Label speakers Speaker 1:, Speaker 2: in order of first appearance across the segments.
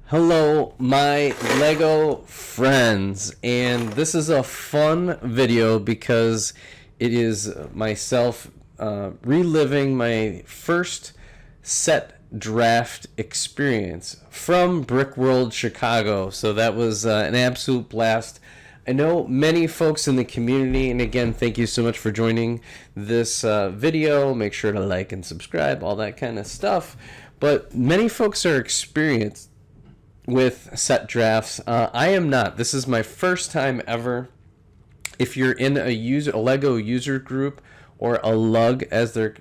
Speaker 1: Hello, my Lego friends, and this is a fun video because it is myself reliving my first set draft experience from BrickWorld Chicago. So that was an absolute blast. I know many folks in the community, and again, thank you so much for joining this video. Make sure to like and subscribe, all that kind of stuff. But many folks are experienced with set drafts. I am not. This is my first time ever. If you're in a Lego user group, or a LUG as they're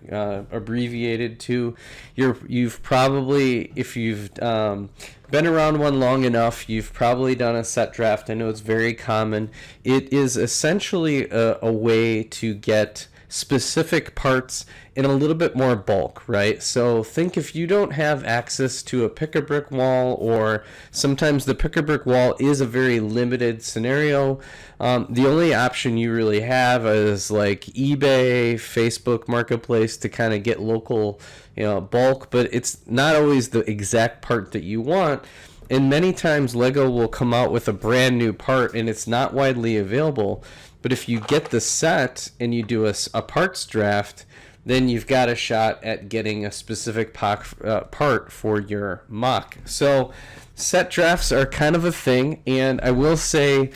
Speaker 1: abbreviated to, you've probably, if you've been around one long enough, you've probably done a set draft. I know it's very common. It is essentially a way to get specific parts in a little bit more bulk, right? So think if you don't have access to a pick-a-brick wall, or sometimes the pick-a-brick wall is a very limited scenario, the only option you really have is like eBay, Facebook Marketplace to kind of get local, bulk, but it's not always the exact part that you want. And many times Lego will come out with a brand new part and it's not widely available. But if you get the set and you do a parts draft, then you've got a shot at getting a specific part for your mock. So set drafts are kind of a thing, and I will say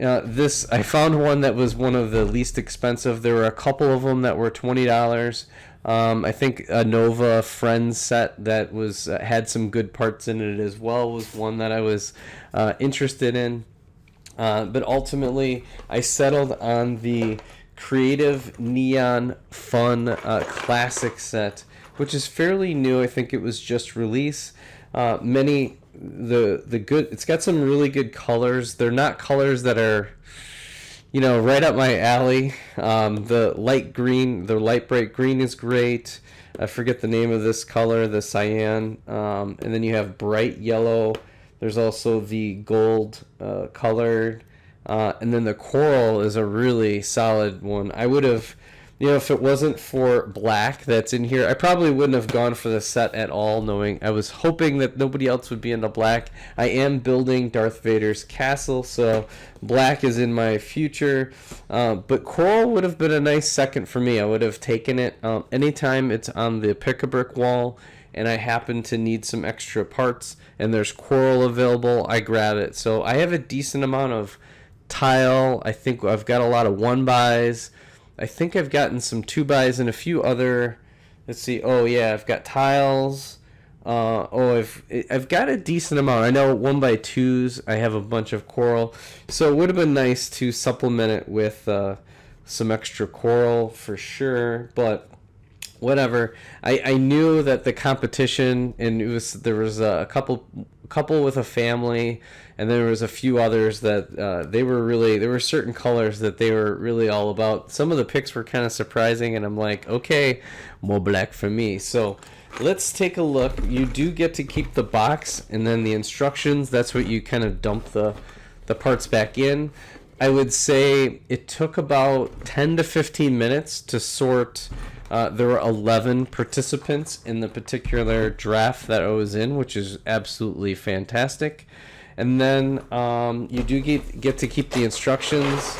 Speaker 1: I found one that was one of the least expensive. There were a couple of them that were $20. I think a Nova Friends set that had some good parts in it as well was one that I was interested in. But ultimately, I settled on the Creative Neon Fun Classic set, which is fairly new. I think it was just released. It's got some really good colors. They're not colors that are, right up my alley. The light bright green is great. I forget the name of this color, the cyan. And then you have bright yellow. There's also the gold colored, and then the coral is a really solid one. I would have, if it wasn't for black that's in here, I probably wouldn't have gone for the set at all, knowing I was hoping that nobody else would be into black. I am building Darth Vader's castle, so black is in my future, but coral would have been a nice second for me. I would have taken it anytime it's on the pick-a-brick wall and I happen to need some extra parts and there's coral available, I grab it. So I have a decent amount of tile. I think I've got a lot of 1x. I think I've gotten some 2x and a few other, let's see, I've got tiles. I've got a decent amount. I know 1x2s, I have a bunch of coral. So it would have been nice to supplement it with some extra coral for sure, but whatever. I knew that the competition, and there was a couple with a family, and there was a few others that there were certain colors that they were really all about. Some of the picks were kind of surprising, and I'm like, okay, more black for me. So let's take a look. You do get to keep the box, and then the instructions, that's what you kind of dump the parts back in. I would say it took about 10 to 15 minutes to sort. There were 11 participants in the particular draft that I was in, which is absolutely fantastic. And then you do get to keep the instructions.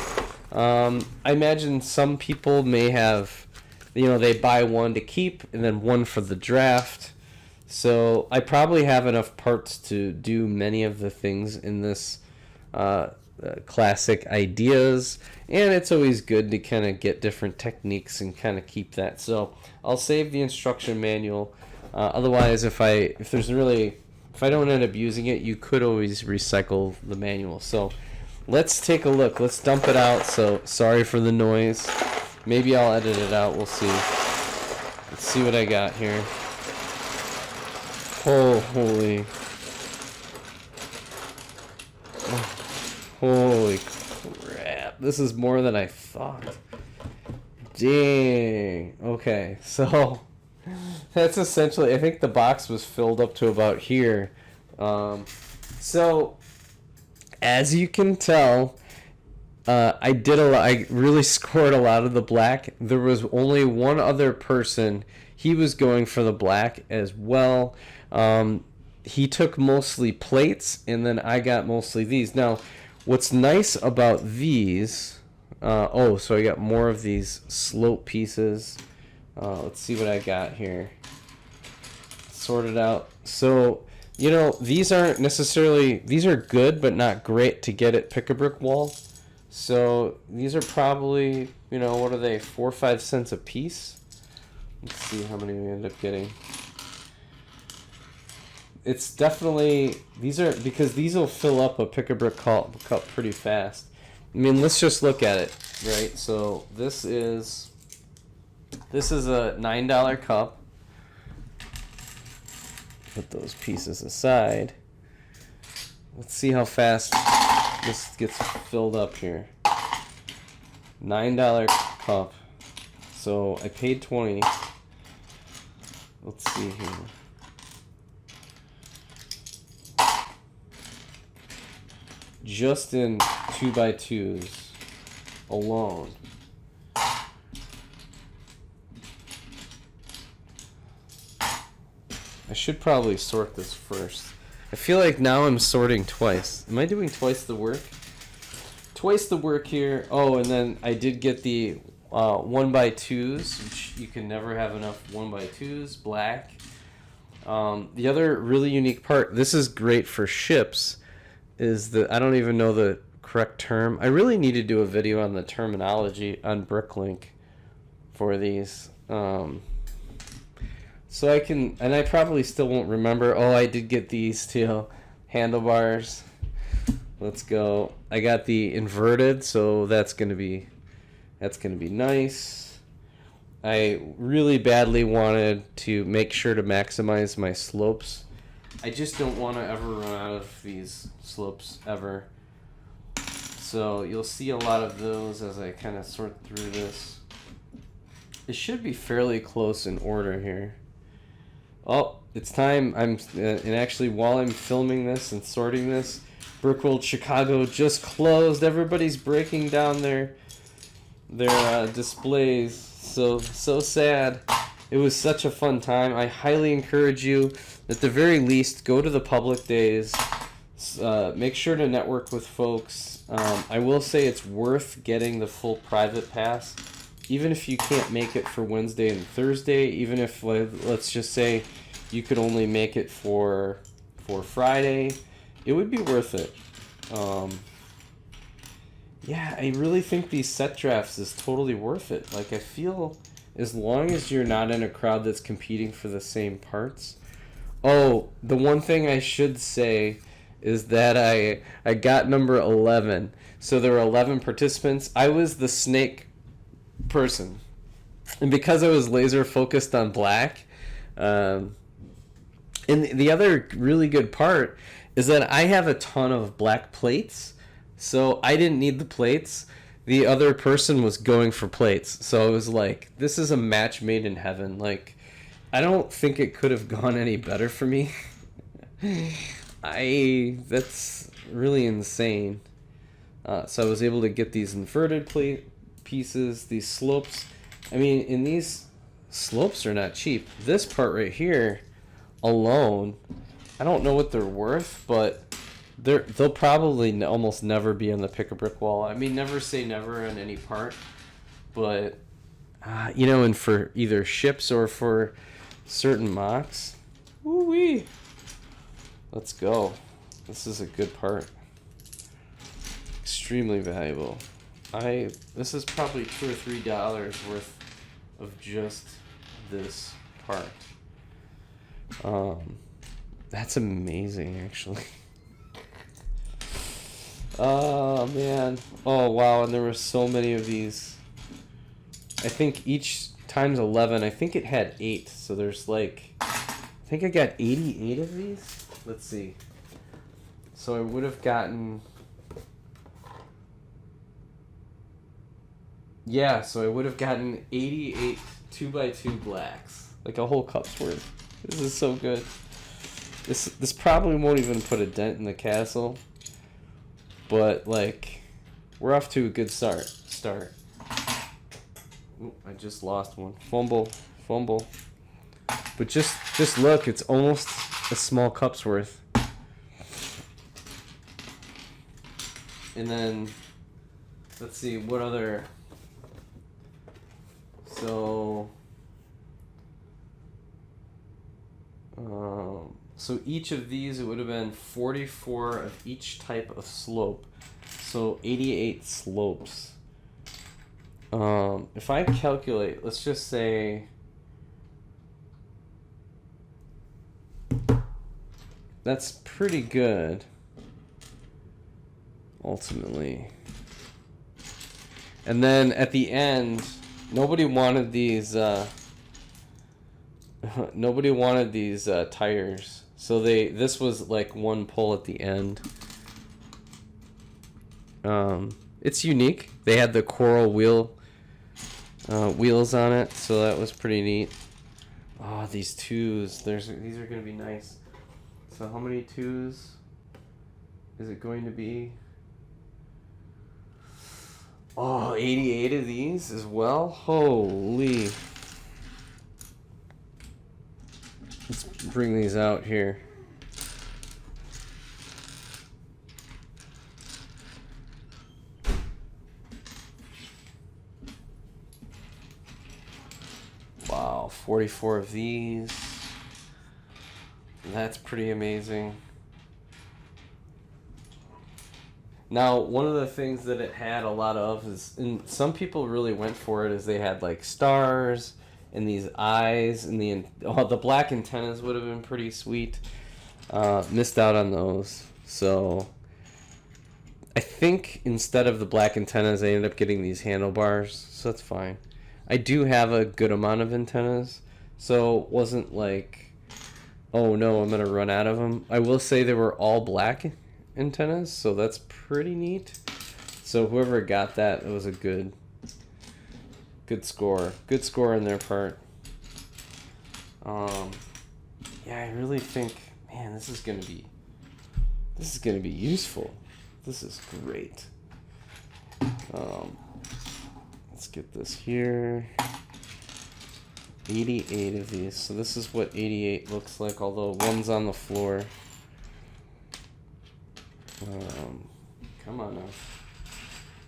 Speaker 1: I imagine some people may have, they buy one to keep and then one for the draft. So I probably have enough parts to do many of the things in this classic ideas, and it's always good to kind of get different techniques and kind of keep that. So I'll save the instruction manual. Otherwise, if I don't end up using it, you could always recycle the manual. So let's take a look. Let's dump it out. So sorry for the noise. Maybe I'll edit it out. We'll see. Let's see what I got here. Holy. Holy crap. This is more than I thought. Dang. Okay, so that's essentially, I think the box was filled up to about here. So as you can tell, I really scored a lot of the black. There was only one other person. He was going for the black as well. he took mostly plates, and then I got mostly these. Now, what's nice about these, so I got more of these slope pieces. Let's see what I got here. Sorted out. So, you know, these aren't necessarily, these are good, but not great to get at BrickWorld. So these are probably, you know, what are they, 4 or 5 cents a piece? Let's see how many we end up getting. It's definitely, these are, because these will fill up a pick-a-brick cup pretty fast. I mean, let's just look at it, right? So this is a $9 cup. Put those pieces aside. Let's see how fast this gets filled up here. $9 cup. So I paid 20. Let's see here. Just in 2x2s alone. I should probably sort this first. I feel like now I'm sorting twice. Am I doing twice the work? Twice the work here. Oh, and then I did get the 1x2s, which you can never have enough 1x2s, black. The other really unique part, this is great for ships, is that I don't even know the correct term. I really need to do a video on the terminology on BrickLink for these. So I can, and I probably still won't remember. Oh, I did get these too. Handlebars. Let's go. I got the inverted, so that's gonna be nice. I really badly wanted to make sure to maximize my slopes. I just don't want to ever run out of these slopes ever. So you'll see a lot of those as I kind of sort through this. It should be fairly close in order here. Oh, it's time. And actually, while I'm filming this and sorting this, BrickWorld Chicago just closed. Everybody's breaking down their displays. So sad. It was such a fun time. I highly encourage you, at the very least, go to the public days. Make sure to network with folks. I will say it's worth getting the full private pass, even if you can't make it for Wednesday and Thursday. Even if, let's just say, you could only make it for Friday, it would be worth it. Yeah, I really think these set drafts is totally worth it. Like, I feel as long as you're not in a crowd that's competing for the same parts. Oh, the one thing I should say is that I got number 11. So there were 11 participants. I was the snake person. And because I was laser focused on black, and the other really good part is that I have a ton of black plates, so I didn't need the plates. The other person was going for plates, so it was like, this is a match made in heaven. Like, I don't think it could have gone any better for me. That's really insane. So I was able to get these inverted plate pieces, these slopes. I mean, and these slopes are not cheap. This part right here alone, I don't know what they're worth, but they'll probably almost never be on the pick-a-brick wall. I mean, never say never on any part, but you know, and for either ships or for certain mocks, woo-wee. Let's go. This is a good part. Extremely valuable. This is probably $2 or $3 worth of just this part. That's amazing, actually. Oh man. Oh wow, and there were so many of these. I think each times 11, I think it had 8, so there's like, I think I got 88 of these. Let's see. So I would have gotten, yeah, so I would have gotten 88 2x2 blacks, like a whole cup's worth. This is so good. This probably won't even put a dent in the castle, but like, we're off to a good start. Ooh, I just lost one. Fumble. But just look, it's almost a small cup's worth. And then, let's see, what other... So each of these, it would have been 44 of each type of slope. So 88 slopes. If I calculate, let's just say that's pretty good, ultimately. And then at the end, nobody wanted these tires. So this was like one pull at the end. It's unique. They had the coral wheels on it, so that was pretty neat. Oh, these twos. These are going to be nice. So how many twos is it going to be? Oh, 88 of these as well? Holy. Let's bring these out here. Wow, 44 of these. That's pretty amazing. Now, one of the things that it had a lot of is, and some people really went for it, is they had like stars and these eyes, and the black antennas would have been pretty sweet. Missed out on those. So I think instead of the black antennas, I ended up getting these handlebars, so that's fine. I do have a good amount of antennas, so it wasn't like, oh no, I'm going to run out of them. I will say they were all black antennas, so that's pretty neat. So whoever got that, it was a good score. Good score on their part. Yeah, I really think, man, this is gonna be useful. This is great. Let's get this here. 88 of these. So this is what 88 looks like, although one's on the floor. Come on now.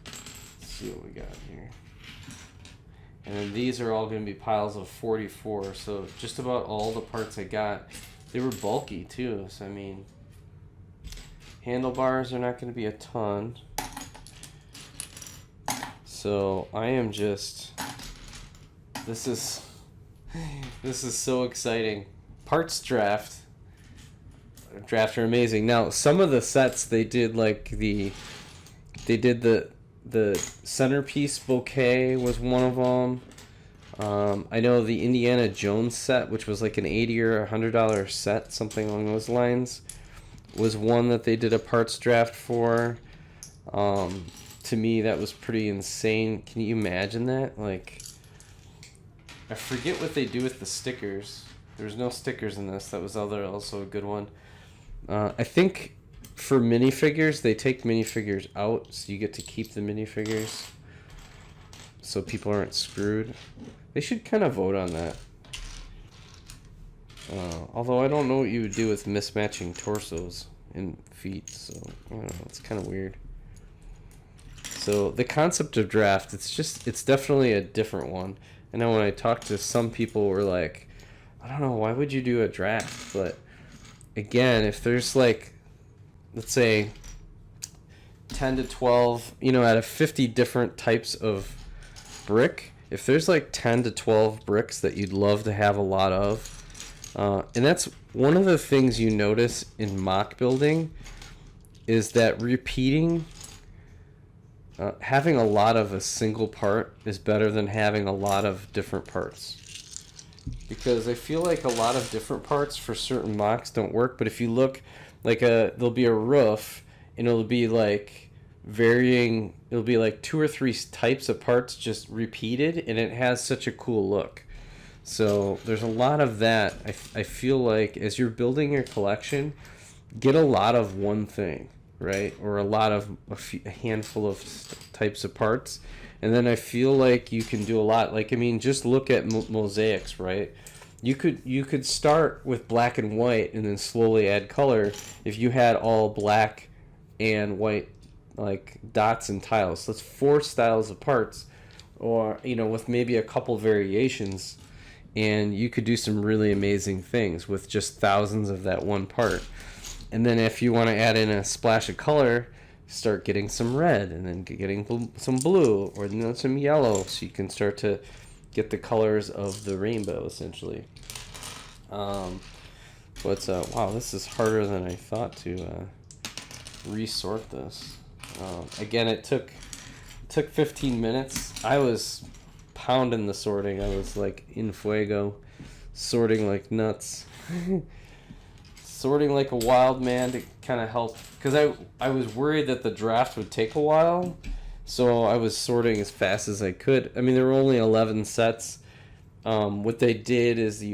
Speaker 1: Let's see what we got here. And then these are all going to be piles of 44. So just about all the parts I got, they were bulky too. So I mean, handlebars are not going to be a ton. So I am just, this is so exciting. Parts draft are amazing. Now some of the sets they did, like the centerpiece bouquet was one of them. I know the Indiana Jones set, which was like an $80 or $100 set, something along those lines, was one that they did a parts draft for. To me, that was pretty insane. Can you imagine that? Like, I forget what they do with the stickers. There's no stickers in this. That was also a good one. I think for minifigures, they take minifigures out, so you get to keep the minifigures, so people aren't screwed. They should kind of vote on that. Although I don't know what you would do with mismatching torsos and feet, so I don't know, it's kind of weird. So the concept of draft, it's definitely a different one. I know when I talked to some people were like, I don't know, why would you do a draft? But again, if there's like, let's say 10 to 12, out of 50 different types of brick, if there's like 10 to 12 bricks that you'd love to have a lot of, and that's one of the things you notice in mock building, is that repeating, having a lot of a single part is better than having a lot of different parts. Because I feel like a lot of different parts for certain mocks don't work, but if you look, like there'll be a roof, and it'll be like varying, it'll be like 2 or 3 types of parts just repeated, and it has such a cool look. So there's a lot of that. I feel like as you're building your collection, get a lot of one thing, right? Or a handful of types of parts. And then I feel like you can do a lot. Like, I mean, just look at mosaics, right? You could start with black and white and then slowly add color if you had all black and white like dots and tiles. So that's 4 styles of parts, or with maybe a couple variations, and you could do some really amazing things with just thousands of that one part. And then if you want to add in a splash of color, start getting some red, and then getting some blue, or some yellow, so you can start to get the colors of the rainbow essentially. Wow, this is harder than I thought to resort this. Again, it took 15 minutes. I was pounding the sorting. I was like in fuego, sorting like nuts. Sorting like a wild man to kind of help, because I was worried that the draft would take a while, so I was sorting as fast as I could. I mean, there were only 11 sets. What they did is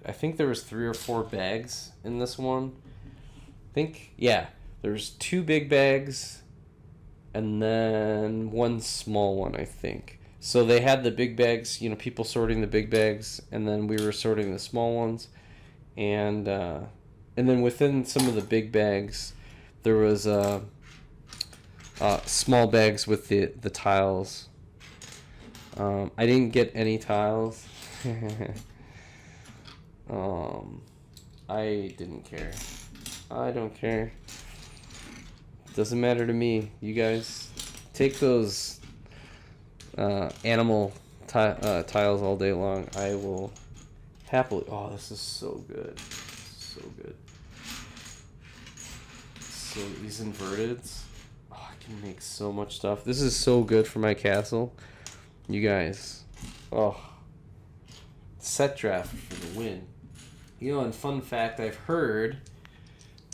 Speaker 1: I think there was 3 or 4 bags in this one. There's 2 big bags and then 1 small one, I think. So they had the big bags, people sorting the big bags, and then we were sorting the small ones, and then within some of the big bags, there was small bags with the tiles. I didn't get any tiles. I didn't care. I don't care. Doesn't matter to me. You guys take those animal tiles all day long. I will happily. Oh, this is so good. So good. So these inverteds. Oh, I can make so much stuff. This is so good for my castle. You guys. Oh. Set draft for the win. And fun fact, I've heard,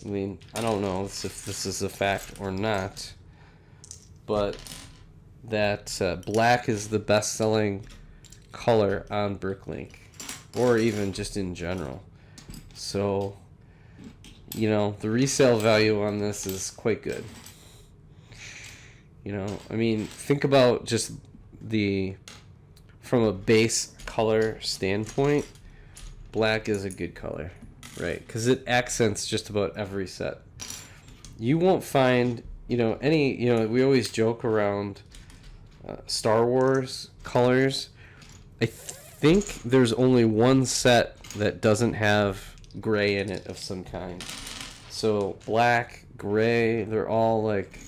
Speaker 1: I don't know if this is a fact or not, but that black is the best-selling color on BrickLink, or even just in general. So, the resale value on this is quite good. Think about just from a base color standpoint, black is a good color, right? Because it accents just about every set. You won't find, we always joke around Star Wars colors. I think there's only one set that doesn't have gray in it of some kind. So black, gray, they're all like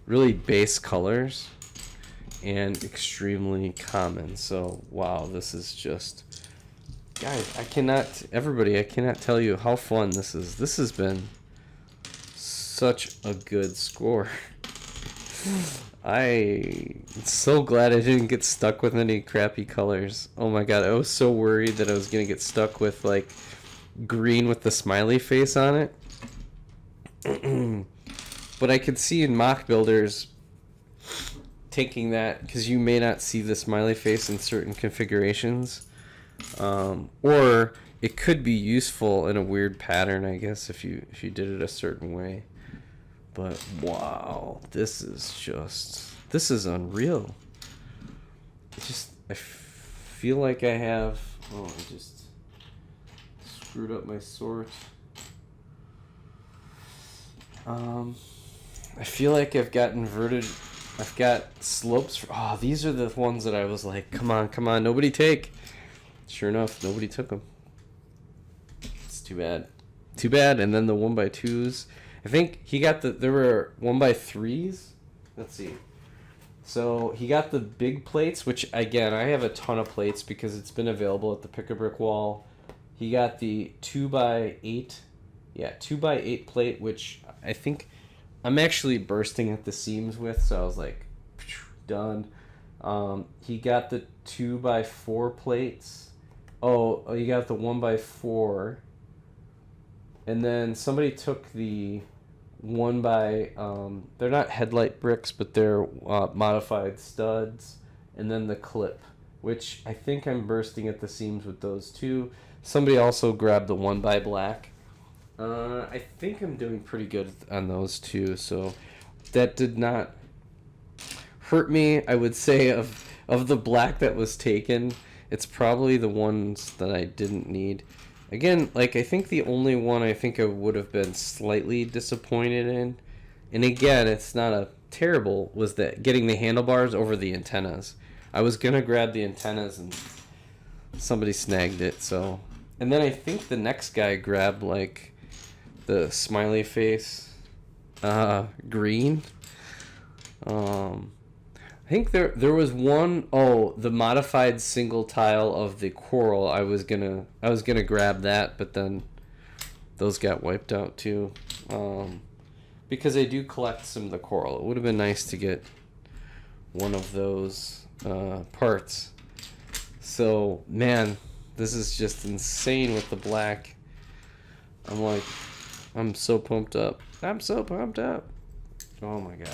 Speaker 1: really base colors and extremely common. So wow, this is just, guys, I cannot tell you how fun this is. This has been such a good score. I'm so glad I didn't get stuck with any crappy colors. Oh my god, I was so worried that I was gonna get stuck with like green with the smiley face on it. But I could see in mock builders taking that, because you may not see the smiley face in certain configurations, or it could be useful in a weird pattern, I guess, if you did it a certain way. But wow, this is unreal. I feel like I have, I just screwed up my sort. I feel like I've got slopes. These are the ones that I was like, come on, nobody take. Sure enough, nobody took them. It's too bad. And then the 1x2s. I think he got there were 1x3s. Let's see. So he got the big plates, which again, I have a ton of plates because it's been available at the Pick-a-Brick wall. He got the 2x8. Yeah, 2x8 plate, which I think I'm actually bursting at the seams with, so I was like, done. He got the 2x4 plates. Oh, he got the 1x4. And then somebody took the 1x, they're not headlight bricks, but they're modified studs. And then the clip, which I think I'm bursting at the seams with those two. Somebody also grabbed the 1x black. I think I'm doing pretty good on those two, so that did not hurt me. I would say of the black that was taken, it's probably the ones that I didn't need. Again, like, I think the only one I think I would have been slightly disappointed in, and again, it's not a terrible, was that getting the handlebars over the antennas. I was gonna grab the antennas and somebody snagged it, so. And then I think the next guy grabbed like the smiley face green. I think there was one, the modified single tile of the coral. I was gonna grab that, but then those got wiped out too. Because I do collect some of the coral. It would have been nice to get one of those parts. So, man, this is just insane with the black. I'm so pumped up. I'm so pumped up. Oh my god.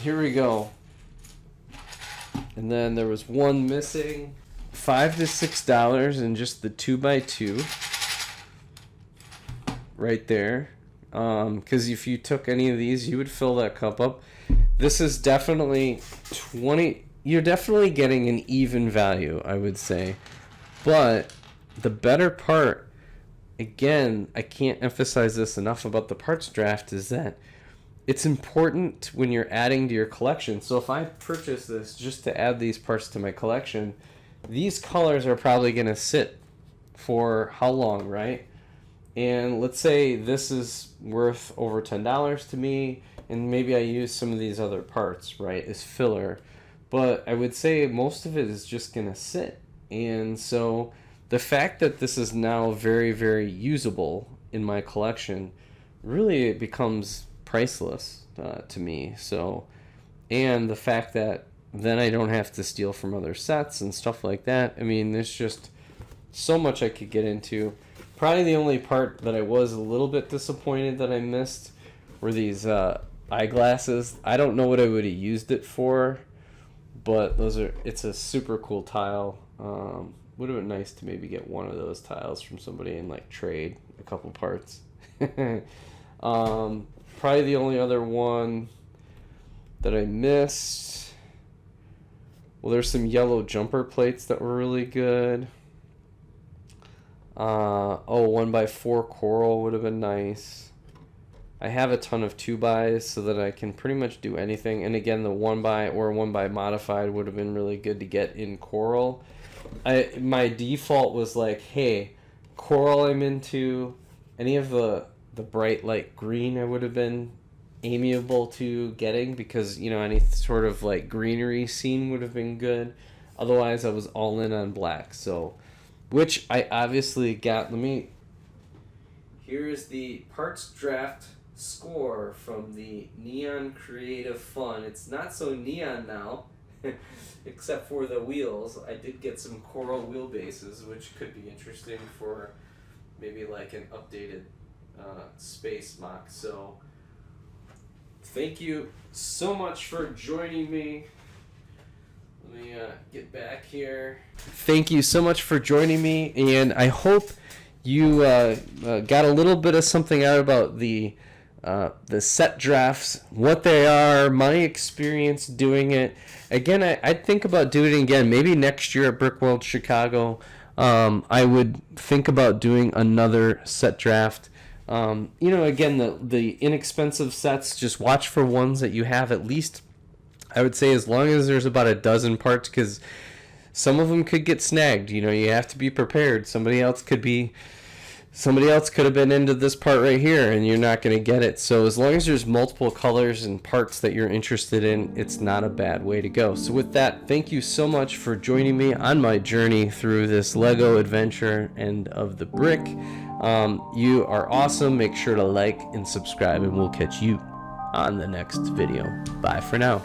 Speaker 1: Here we go. And then there was one missing. $5 to $6 in just the 2x2. Right there. Because if you took any of these, you would fill that cup up. This is definitely 20. You're definitely getting an even value, I would say. But the better part, again, I can't emphasize this enough about the parts draft, is that it's important when you're adding to your collection. So if I purchase this just to add these parts to my collection, these colors are probably going to sit for how long, right? And let's say this is worth over $10 to me, and maybe I use some of these other parts, right, as filler. But I would say most of it is just going to sit. And so the fact that this is now very, very usable in my collection, really it becomes priceless to me. So, and the fact that then I don't have to steal from other sets and stuff like that. I mean, there's just so much I could get into. Probably the only part that I was a little bit disappointed that I missed were these eyeglasses. I don't know what I would have used it for, but it's a super cool tile. Would have been nice to maybe get one of those tiles from somebody and like trade a couple parts. Probably the only other one that I missed. Well, there's some yellow jumper plates that were really good. 1x4 coral would have been nice. I have a ton of 2x's so that I can pretty much do anything. And again, the 1x or 1x modified would have been really good to get in coral. My default was like, hey, coral I'm into. Any of the bright light green I would have been amiable to getting, because, you know, any sort of like greenery scene would have been good. Otherwise, I was all in on black. So, which I obviously got. Here's the parts draft score from the Neon Creative Fun. It's not so neon now, except for the wheels. I did get some coral wheelbases, which could be interesting for maybe like an updated space mock. So thank you so much for joining me. Let me get back here. Thank you so much for joining me, and I hope you got a little bit of something out about the set drafts, what they are, my experience doing it. Again, I'd think about doing it again. Maybe next year at BrickWorld Chicago, I would think about doing another set draft. Again, the inexpensive sets, just watch for ones that you have at least, I would say, as long as there's about a dozen parts, because some of them could get snagged. You know, you have to be prepared. Somebody else could have been into this part right here, and you're not going to get it. So as long as there's multiple colors and parts that you're interested in, it's not a bad way to go. So with that, thank you so much for joining me on my journey through this Lego adventure and of the brick. You are awesome. Make sure to like and subscribe, and we'll catch you on the next video. Bye for now.